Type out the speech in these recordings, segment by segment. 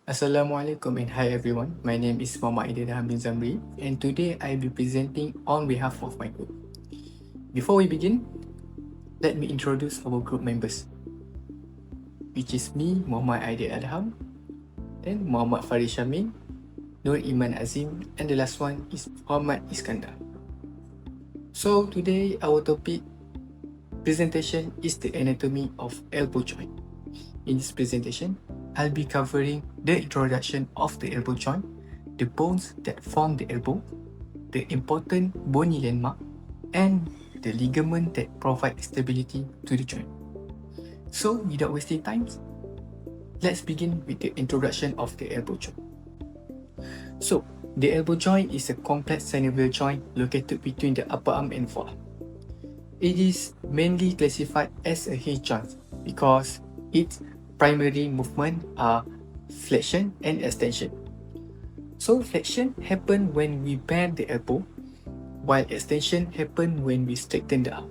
Assalamualaikum and hi everyone. My name is Aidil Adham and today I'll be presenting on behalf of my group. Before we begin, let me introduce our group members, which is me, Aidil Adham, then Muhammad Faris Shamin, Nur Iman Azzim, and the last one is Muhammad Iskandar. So today our topic presentation is the anatomy of elbow joint. In this presentation, I'll be covering the introduction of the elbow joint, the bones that form the elbow, the important bony landmark, and the ligament that provide stability to the joint. So, without wasting time, let's begin with the introduction of the elbow joint. So, the elbow joint is a complex synovial joint located between the upper arm and forearm. It is mainly classified as a hinge joint because its primary movement are flexion and extension. So flexion happen when we bend the elbow, while extension happen when we straighten the arm.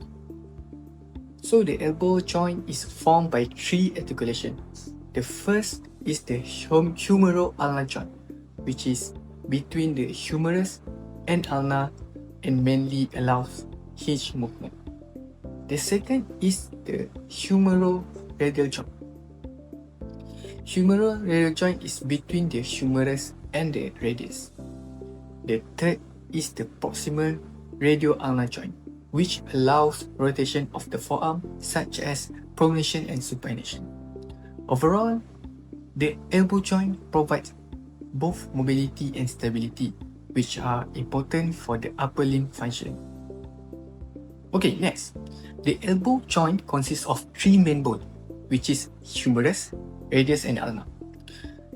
So the elbow joint is formed by three articulations. The first is the humeroradial joint, which is between the humerus and ulna and mainly allows hinge movement. The second is the humeroradial joint. Humeroradial joint is between the humerus and the radius. The third is the proximal radioulnar joint, which allows rotation of the forearm such as pronation and supination. Overall, the elbow joint provides both mobility and stability, which are important for the upper limb function. Okay, next. The elbow joint consists of three main bones, which is humerus, radius and ulna.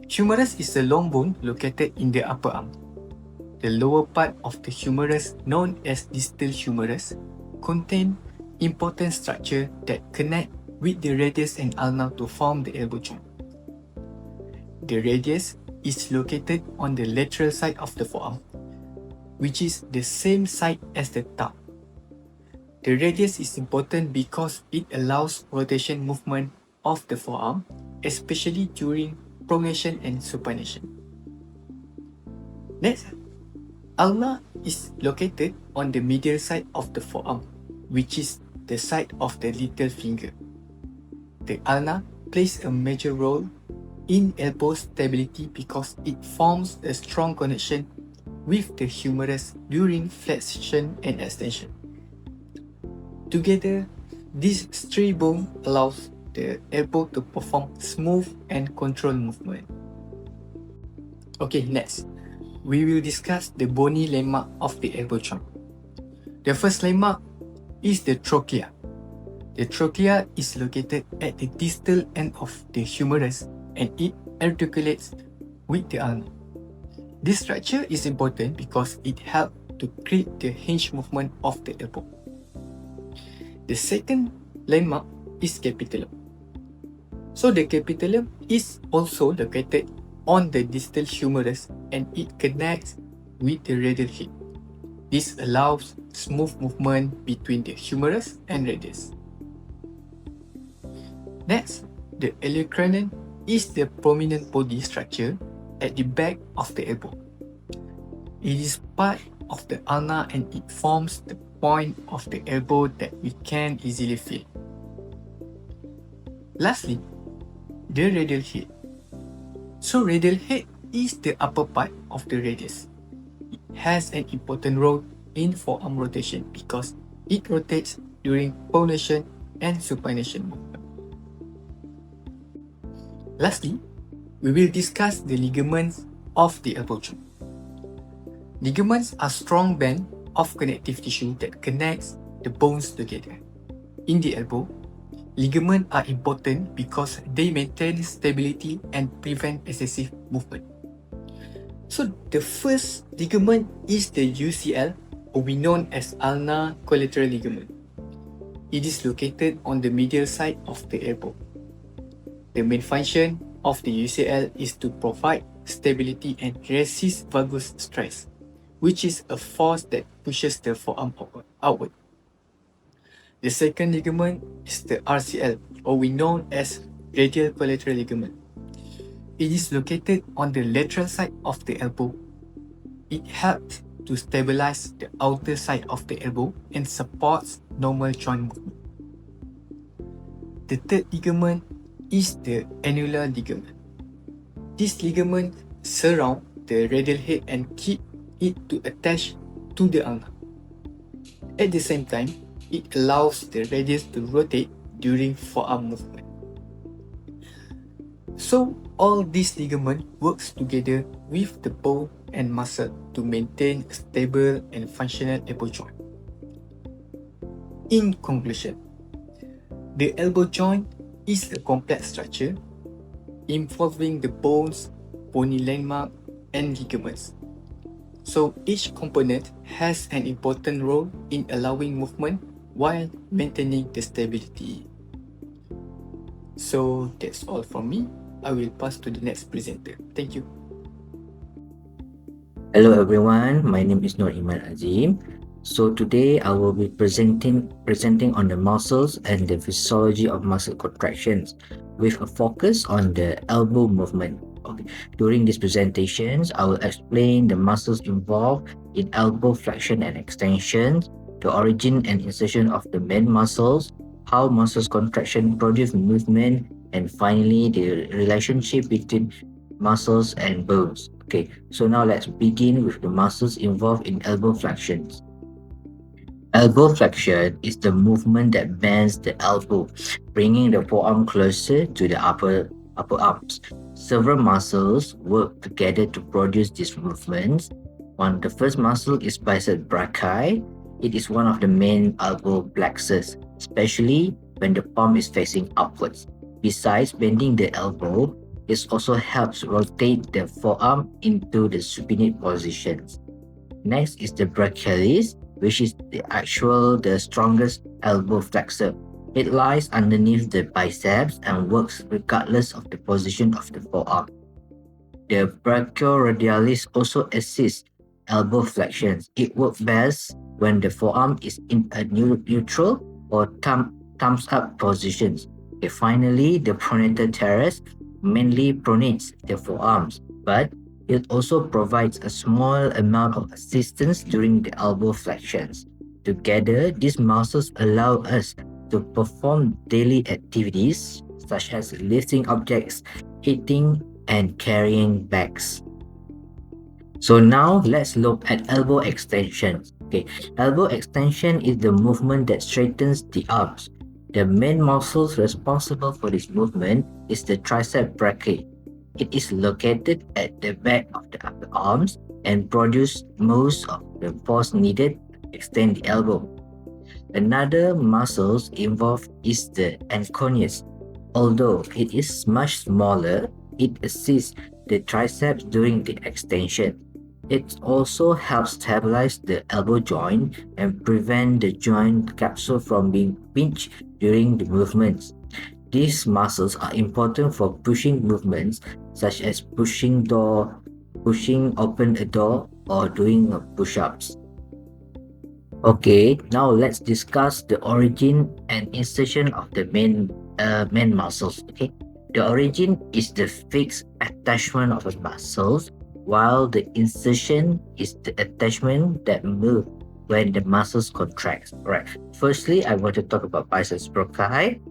Humerus is a long bone located in the upper arm. The lower part of the humerus, known as distal humerus, contain important structure that connect with the radius and ulna to form the elbow joint. The radius is located on the lateral side of the forearm, which is the same side as the thumb. The radius is important because it allows rotation movement of the forearm, especially during pronation and supination. Next, ulna is located on the medial side of the forearm, which is the side of the little finger. The ulna plays a major role in elbow stability because it forms a strong connection with the humerus during flexion and extension. Together, these three bones allows the elbow to perform smooth and controlled movement. Okay, next, we will discuss the bony landmark of the elbow joint. The first landmark is the trochlea. The trochlea is located at the distal end of the humerus and it articulates with the ulna. This structure is important because it helps to create the hinge movement of the elbow. The second landmark is capitulum. So the capitulum is also located on the distal humerus and it connects with the radial head. This allows smooth movement between the humerus and radius. Next, the olecranon is the prominent body structure at the back of the elbow. It is part of the ulna and it forms the point of the elbow that we can easily feel. Lastly, the radial head. So radial head is the upper part of the radius. It has an important role in forearm rotation because it rotates during pronation and supination movement. Lastly, we will discuss the ligaments of the elbow joint. Ligaments are strong band of connective tissue that connects the bones together. In the elbow, ligaments are important because they maintain stability and prevent excessive movement. So the first ligament is the UCL, or we known as ulnar collateral ligament. It is located on the medial side of the elbow. The main function of the UCL is to provide stability and resist valgus stress, which is a force that pushes the forearm outward. The second ligament is the RCL, or we know as radial collateral ligament. It is located on the lateral side of the elbow. It helps to stabilize the outer side of the elbow and supports normal joint movement. The third ligament is the annular ligament. This ligament surrounds the radial head and keep it to attach to the ulna. At the same time, it allows the radius to rotate during forearm movement. So all these ligaments works together with the bone and muscle to maintain a stable and functional elbow joint. In conclusion, the elbow joint is a complex structure involving the bones, bony landmark, and ligaments. So each component has an important role in allowing movement while maintaining the stability. So that's all from me. I will pass to the next presenter. Thank you. Hello everyone, my name is Iman Azzim. So today I will be presenting on the muscles and the physiology of muscle contractions with a focus on the elbow movement. Okay. During these presentations, I will explain the muscles involved in elbow flexion and extension, the origin and insertion of the main muscles, how muscles contraction produce movement, and finally the relationship between muscles and bones. Okay, so now let's begin with the muscles involved in elbow flexions. Elbow flexion is the movement that bends the elbow, bringing the forearm closer to the upper arms. Several muscles work together to produce these movements. The first muscle is bicep brachii. It is one of the main elbow plexus, especially when the palm is facing upwards. Besides bending the elbow, it also helps rotate the forearm into the supinate positions. Next is the brachialis, which is the strongest elbow flexor. It lies underneath the biceps and works regardless of the position of the forearm. The brachioradialis also assists elbow flexions. It works best when the forearm is in a neutral or thumbs up positions. Okay, finally, the pronator teres mainly pronates the forearms, but it also provides a small amount of assistance during the elbow flexions. Together, these muscles allow us to perform daily activities such as lifting objects, hitting, and carrying bags. So now let's look at elbow extension. Okay, elbow extension is the movement that straightens the arms. The main muscles responsible for this movement is the tricep brachii. It is located at the back of the upper arms and produces most of the force needed to extend the elbow. Another muscle involved is the anconeus. Although it is much smaller, it assists the triceps during the extension. It also helps stabilize the elbow joint and prevent the joint capsule from being pinched during the movements. These muscles are important for pushing movements such as pushing open a door, or doing push-ups. Okay, now let's discuss the origin and insertion of the main muscles. Okay, the origin is the fixed attachment of the muscles, while the insertion is the attachment that moves when the muscles contract. Right. Firstly, I want to talk about biceps brachii.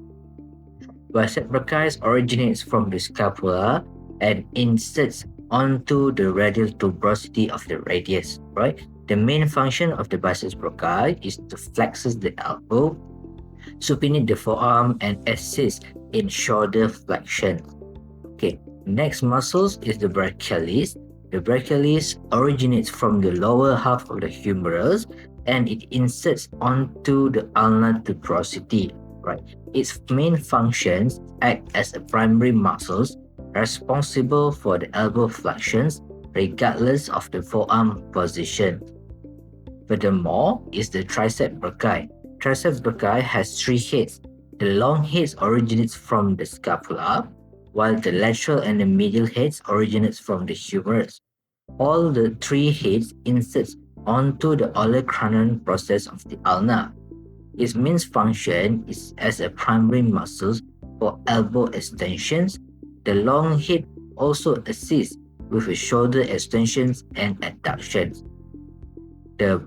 Bicep brachii originates from the scapula and inserts onto the radial tuberosity of the radius. Right. The main function of the biceps brachii is to flex the elbow, supinate the forearm, and assist in shoulder flexion. Okay, next muscles is the brachialis. The brachialis originates from the lower half of the humerus and it inserts onto the ulnar tuberosity. Right. Its main functions act as a primary muscles responsible for the elbow flexions regardless of the forearm position. Furthermore, is the tricep brachii. Tricep brachii has three heads. The long head originates from the scapula, while the lateral and the medial heads originates from the humerus. All the three heads inserts onto the olecranon process of the ulna. Its main function is as a primary muscle for elbow extensions. The long head also assist with shoulder extensions and adductions. The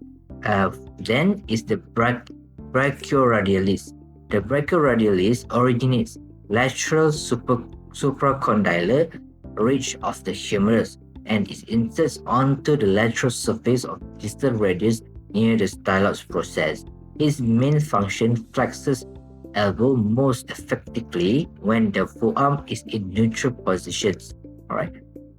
then is the brachioradialis. The brachioradialis originates lateral supracondylar ridge of the humerus and is inserts onto the lateral surface of distal radius near the stylops process. Its main function flexes elbow most effectively when the forearm is in neutral positions. Alright.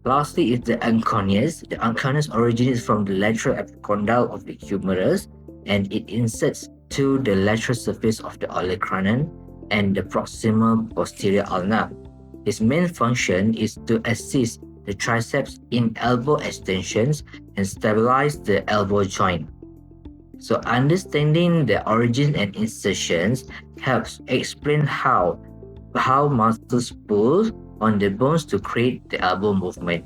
Lastly is the anconeus. The anconeus originates from the lateral epicondyle of the humerus and it inserts to the lateral surface of the olecranon and the proximal posterior ulnar. Its main function is to assist the triceps in elbow extensions and stabilize the elbow joint. So understanding the origin and insertions helps explain how muscles pull on the bones to create the elbow movement.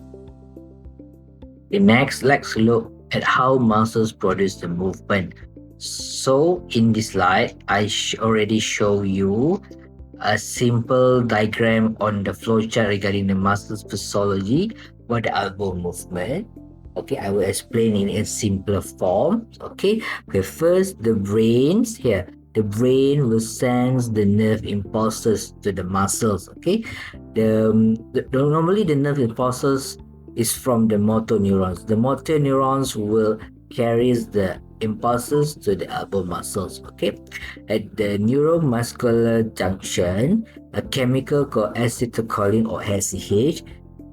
Okay, next, let's look at how muscles produce the movement. So in this slide, I already show you a simple diagram on the flowchart regarding the muscles physiology for the elbow movement. Okay, I will explain in a simpler form. Okay, first the brains here. The brain will send the nerve impulses to the muscles. Okay, normally the nerve impulses is from the motor neurons. The motor neurons will carries the impulses to the elbow muscles. Okay, at the neuromuscular junction, a chemical called acetylcholine or ACH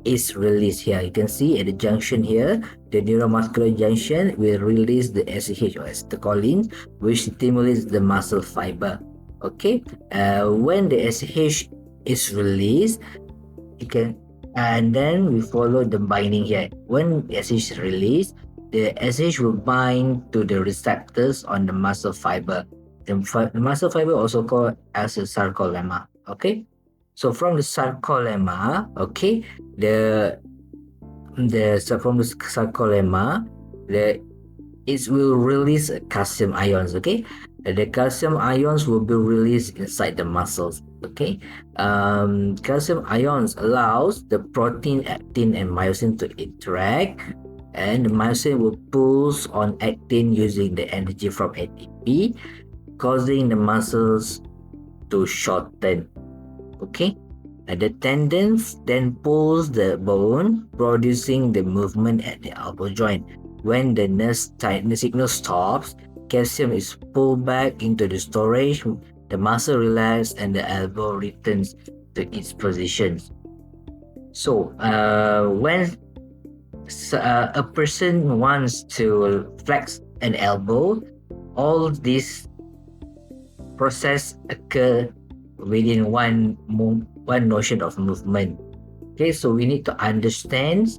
is released here. You can see at the junction here, the neuromuscular junction will release the ACH or acetylcholine, which stimulates the muscle fiber. Okay, when the ACH is released, you can, and then we follow the binding here. When the ACH is released, the ACH will bind to the receptors on the muscle fiber. The muscle fiber also called as a sarcolemma. Okay, so from the sarcolemma, okay, from the sarcolemma, it will release calcium ions. Okay, the calcium ions will be released inside the muscles. Okay, calcium ions allows the protein, actin, and myosin to interact, and the myosin will pulse on actin using the energy from ATP, causing the muscles to shorten. Okay, and the tendons then pulls the bone, producing the movement at the elbow joint. When the signal stops, calcium is pulled back into the storage, the muscle relaxes, and the elbow returns to its position. So, when a person wants to flex an elbow, all these process occur within one notion of movement. Okay, so we need to understand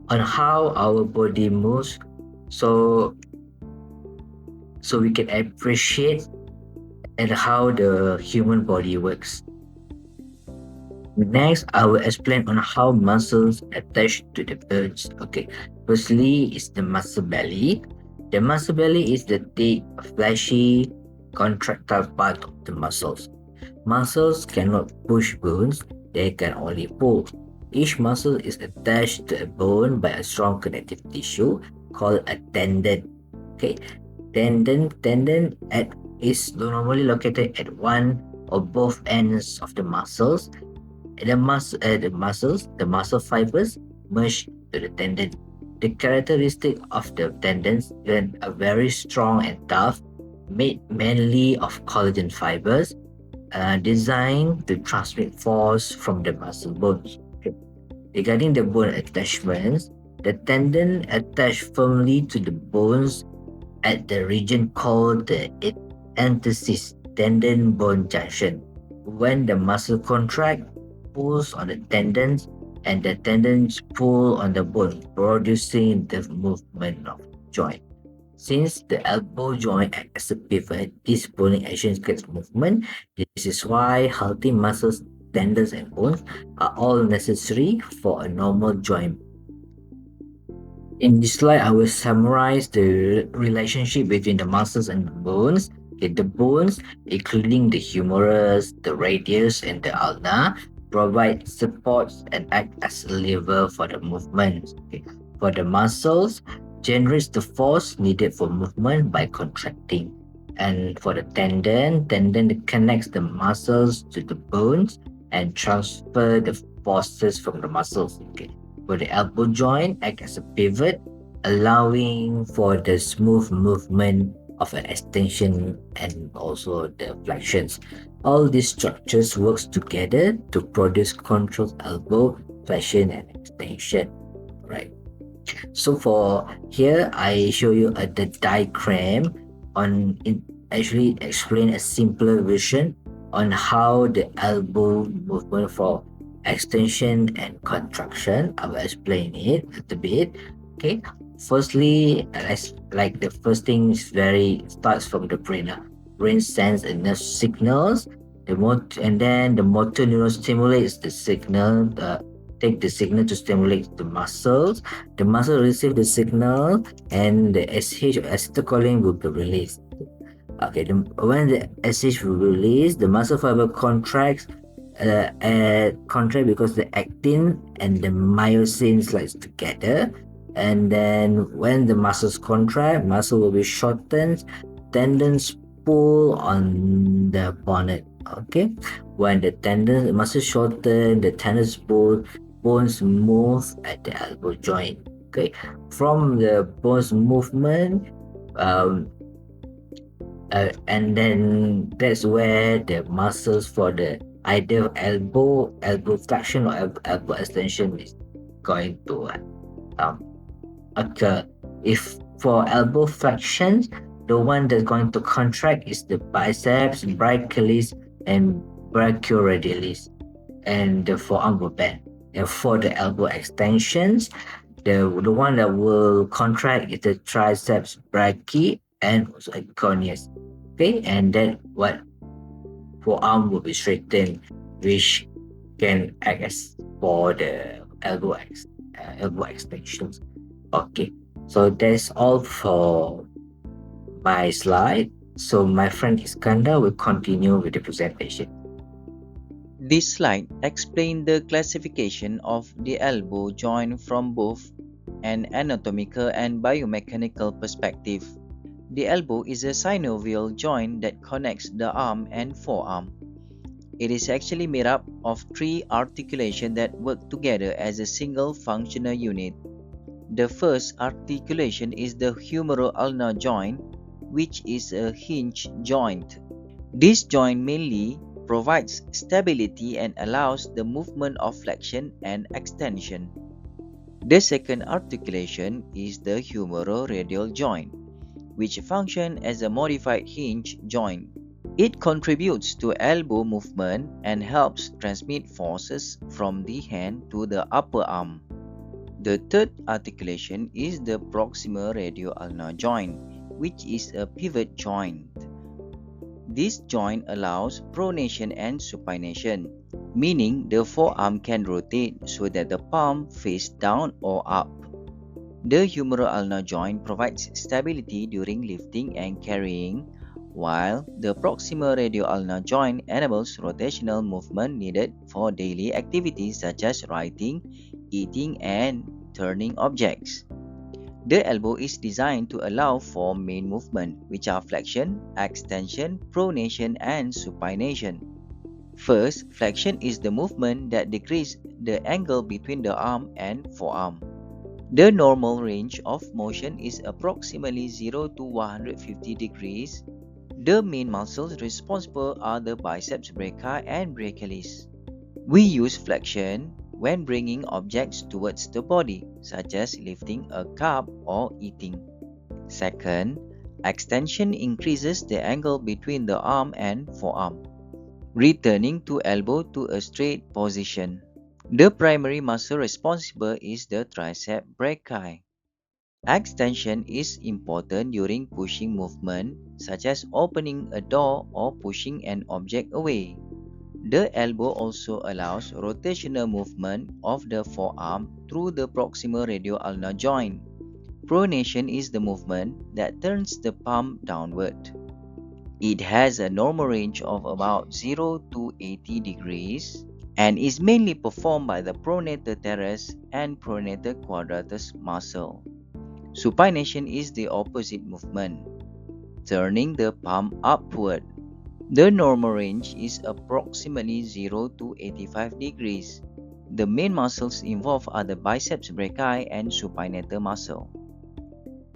on how our body moves, so we can appreciate and how the human body works. Next, I will explain on how muscles attach to the bones. Okay, firstly is the muscle belly. The muscle belly is the thick, fleshy, contractile part of the muscles. Muscles cannot push bones, they can only pull. Each muscle is attached to a bone by a strong connective tissue called a tendon. Okay, tendon is normally located at one or both ends of the muscles. The muscle fibers merge to the tendon. The characteristic of the tendons then are very strong and tough, made mainly of collagen fibers, designed to transmit force from the muscle bones. Okay. Regarding the bone attachments, the tendon attach firmly to the bones at the region called the antithesis tendon bone junction. When the muscle contract, pulls on the tendons, and the tendons pull on the bone, producing the movement of joint. Since the elbow joint acts as a pivot, this pulling action creates movement. This is why healthy muscles, tendons, and bones are all necessary for a normal joint. In this slide, I will summarize the relationship between the muscles and the bones. Okay, the bones, including the humerus, the radius, and the ulna, provide supports and act as a lever for the movement. Okay. For the muscles, generates the force needed for movement by contracting. And for the tendon connects the muscles to the bones and transfer the forces from the muscles. Okay. For the elbow joint, act as a pivot, allowing for the smooth movement of an extension and also the flexions. All these structures works together to produce controlled elbow flexion and extension. Right. So for here, I show you the diagram on it actually explain a simpler version on how the elbow movement for extension and contraction. I will explain it a little bit. Okay. Firstly, like the first thing is very starts from the brain. Brain sends enough signals. And then the motor neuron stimulates the signal. Take the signal to stimulate the muscles. The muscle receive the signal and the SH or acetylcholine will be released. Okay, when the SH will release, the muscle fiber contracts contract because the actin and the myosin slides together. And then when the muscles contract, muscle will be shortened, tendons pull on the bonnet. Okay, when the tendon muscle shorten, the tendons pull, bones move at the elbow joint. Okay, from the bones movement, um, and then that's where the muscles for the either elbow flexion or elbow extension is going to um, occur. If for elbow flexion, the one that's going to contract is the biceps, brachialis, and brachioradialis, and the forearm will bend. And for the elbow extensions, the one that will contract is the triceps brachii and also gonius. Okay, and then what forearm will be straightened, which can act as for the elbow extensions. Okay, so that's all for my slide. So my friend Iskandar will continue with the presentation. This slide explains the classification of the elbow joint from both an anatomical and biomechanical perspective. The elbow is a synovial joint that connects the arm and forearm. It is actually made up of three articulations that work together as a single functional unit. The first articulation is the humerorulnar joint, which is a hinge joint. This joint mainly provides stability and allows the movement of flexion and extension. The second articulation is the humeroradial joint, which functions as a modified hinge joint. It contributes to elbow movement and helps transmit forces from the hand to the upper arm. The third articulation is the proximal radioulnar joint, which is a pivot joint. This joint allows pronation and supination, meaning the forearm can rotate so that the palm faces down or up. The humerorulnar joint provides stability during lifting and carrying, while the proximal radioulnar joint enables rotational movement needed for daily activities such as writing, eating, and turning objects. The elbow is designed to allow for main movement, which are flexion, extension, pronation, and supination. First, flexion is the movement that decreases the angle between the arm and forearm. The normal range of motion is approximately 0 to 150 degrees. The main muscles responsible are the biceps brachii and brachialis. We use flexion when bringing objects towards the body, such as lifting a cup or eating. Second, extension increases the angle between the arm and forearm, returning to elbow to a straight position. The primary muscle responsible is the tricep brachii. Extension is important during pushing movement, such as opening a door or pushing an object away. The elbow also allows rotational movement of the forearm through the proximal radioulnar joint. Pronation is the movement that turns the palm downward. It has a normal range of about 0 to 80 degrees, and is mainly performed by the pronator teres and pronator quadratus muscle. Supination is the opposite movement, turning the palm upward. The normal range is approximately 0 to 85 degrees. The main muscles involved are the biceps brachii and supinator muscle.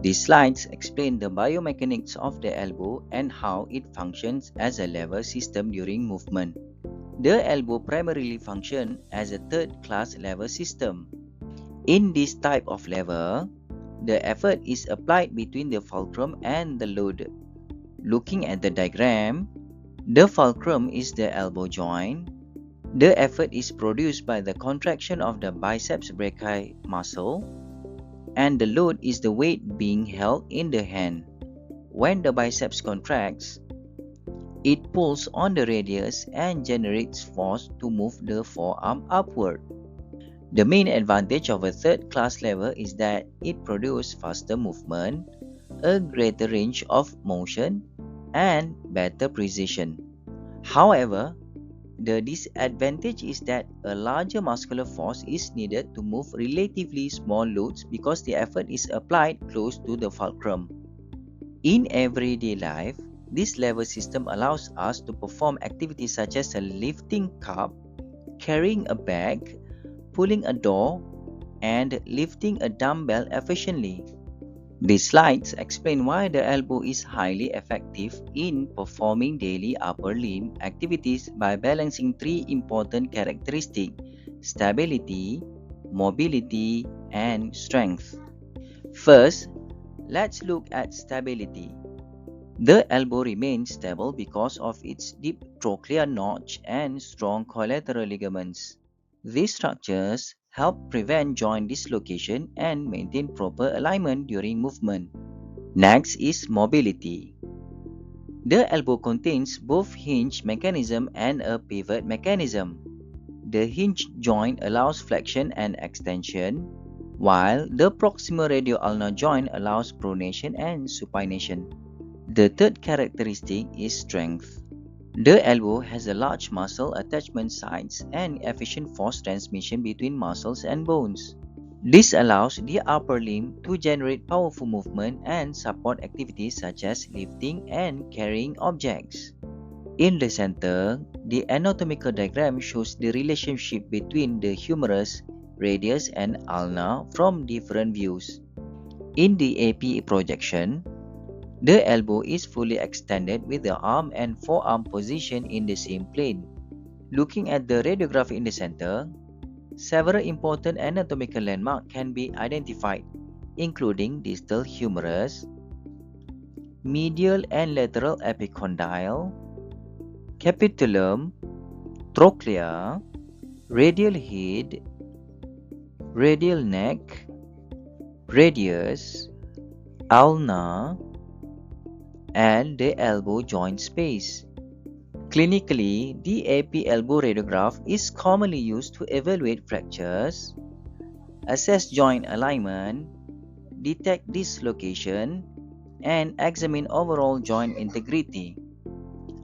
These slides explain the biomechanics of the elbow and how it functions as a lever system during movement. The elbow primarily functions as a third-class lever system. In this type of lever, the effort is applied between the fulcrum and the load. Looking at the diagram, the fulcrum is the elbow joint. The effort is produced by the contraction of the biceps brachii muscle, and the load is the weight being held in the hand. When the biceps contracts, it pulls on the radius and generates force to move the forearm upward. The main advantage of a third-class lever is that it produces faster movement, a greater range of motion, and better precision. However, the disadvantage is that a larger muscular force is needed to move relatively small loads because the effort is applied close to the fulcrum. In everyday life, this lever system allows us to perform activities such as lifting cup, carrying a bag, pulling a door, and lifting a dumbbell efficiently. These slides explain why the elbow is highly effective in performing daily upper limb activities by balancing three important characteristics: stability, mobility, and strength. First, let's look at stability. The elbow remains stable because of its deep trochlear notch and strong collateral ligaments. These structures help prevent joint dislocation and maintain proper alignment during movement. Next is mobility. The elbow contains both hinge mechanism and a pivot mechanism. The hinge joint allows flexion and extension, while the proximal radioulnar joint allows pronation and supination. The third characteristic is strength. The elbow has a large muscle attachment sites and efficient force transmission between muscles and bones. This allows the upper limb to generate powerful movement and support activities such as lifting and carrying objects. In the center, the anatomical diagram shows the relationship between the humerus, radius, and ulna from different views. In the AP projection, the elbow is fully extended with the arm and forearm positioned in the same plane. Looking at the radiography in the center, several important anatomical landmarks can be identified, including distal humerus, medial and lateral epicondyle, capitulum, trochlea, radial head, radial neck, radius, ulna, and the elbow joint space. Clinically, the AP elbow radiograph is commonly used to evaluate fractures, assess joint alignment, detect dislocation, and examine overall joint integrity.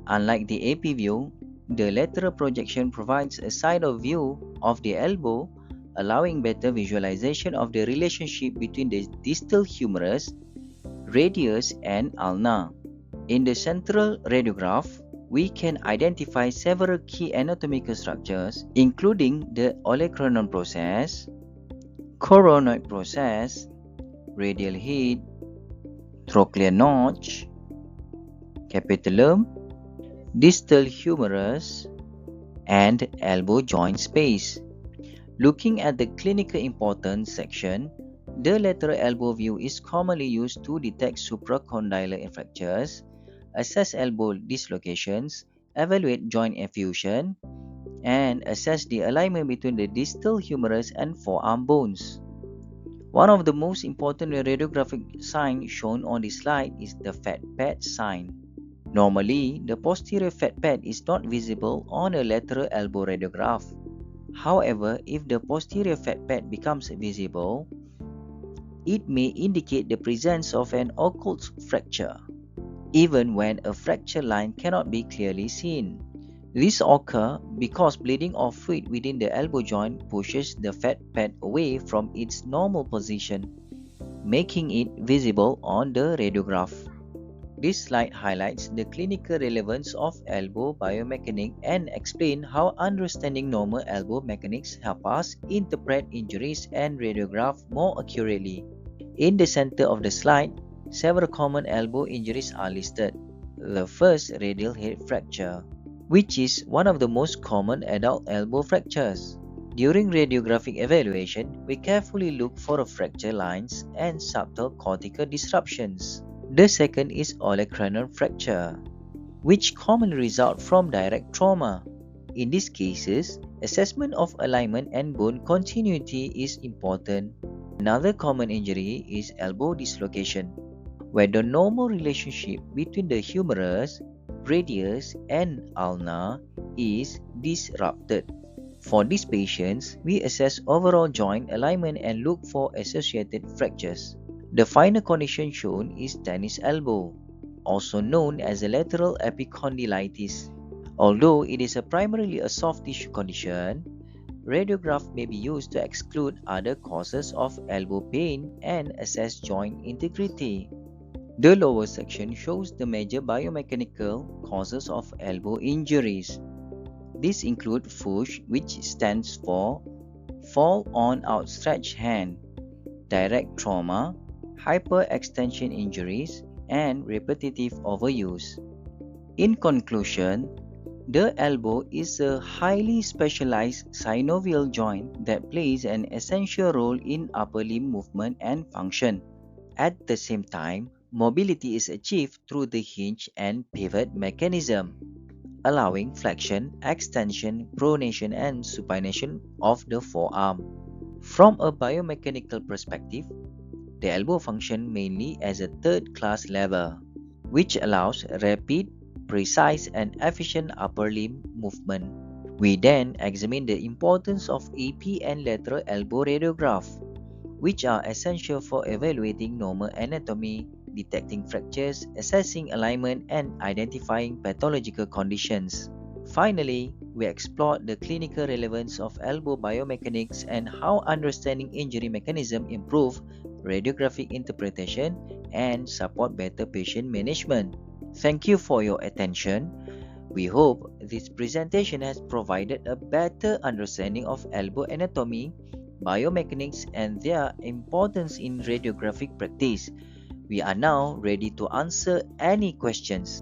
Unlike the AP view, the lateral projection provides a side-of view of the elbow, allowing better visualization of the relationship between the distal humerus, radius, and ulna. In the central radiograph, we can identify several key anatomical structures, including the olecranon process, coronoid process, radial head, trochlear notch, capitulum, distal humerus, and elbow joint space. Looking at the clinical importance section, the lateral elbow view is commonly used to detect supracondylar fractures, assess elbow dislocations, evaluate joint effusion, and assess the alignment between the distal humerus and forearm bones. One of the most important radiographic signs shown on this slide is the fat pad sign. Normally, the posterior fat pad is not visible on a lateral elbow radiograph. However, if the posterior fat pad becomes visible, it may indicate the presence of an occult fracture, even when a fracture line cannot be clearly seen. This occurs because bleeding of fluid within the elbow joint pushes the fat pad away from its normal position, making it visible on the radiograph. This slide highlights the clinical relevance of elbow biomechanics and explain how understanding normal elbow mechanics help us interpret injuries and radiograph more accurately. In the center of the slide, several common elbow injuries are listed. The first, radial head fracture, which is one of the most common adult elbow fractures. During radiographic evaluation, we carefully look for fracture lines and subtle cortical disruptions. The second is olecranon fracture, which commonly result from direct trauma. In these cases, assessment of alignment and bone continuity is important. Another common injury is elbow dislocation, where the normal relationship between the humerus, radius, and ulnar is disrupted. For these patients, we assess overall joint alignment and look for associated fractures. The final condition shown is tennis elbow, also known as a lateral epicondylitis. Although it is primarily a soft tissue condition, radiograph may be used to exclude other causes of elbow pain and assess joint integrity. The lower section shows the major biomechanical causes of elbow injuries. These include FOOSH, which stands for fall on outstretched hand, direct trauma, hyperextension injuries, and repetitive overuse. In conclusion, the elbow is a highly specialized synovial joint that plays an essential role in upper limb movement and function. At the same time, mobility is achieved through the hinge and pivot mechanism, allowing flexion, extension, pronation, and supination of the forearm. From a biomechanical perspective, the elbow functions mainly as a third-class lever, which allows rapid, precise, and efficient upper limb movement. We then examine the importance of AP and lateral elbow radiograph, which are essential for evaluating normal anatomy, detecting fractures, assessing alignment, and identifying pathological conditions. Finally, we explored the clinical relevance of elbow biomechanics and how understanding injury mechanism improve radiographic interpretation and support better patient management. Thank you for your attention. We hope this presentation has provided a better understanding of elbow anatomy, biomechanics, and their importance in radiographic practice. We are now ready to answer any questions.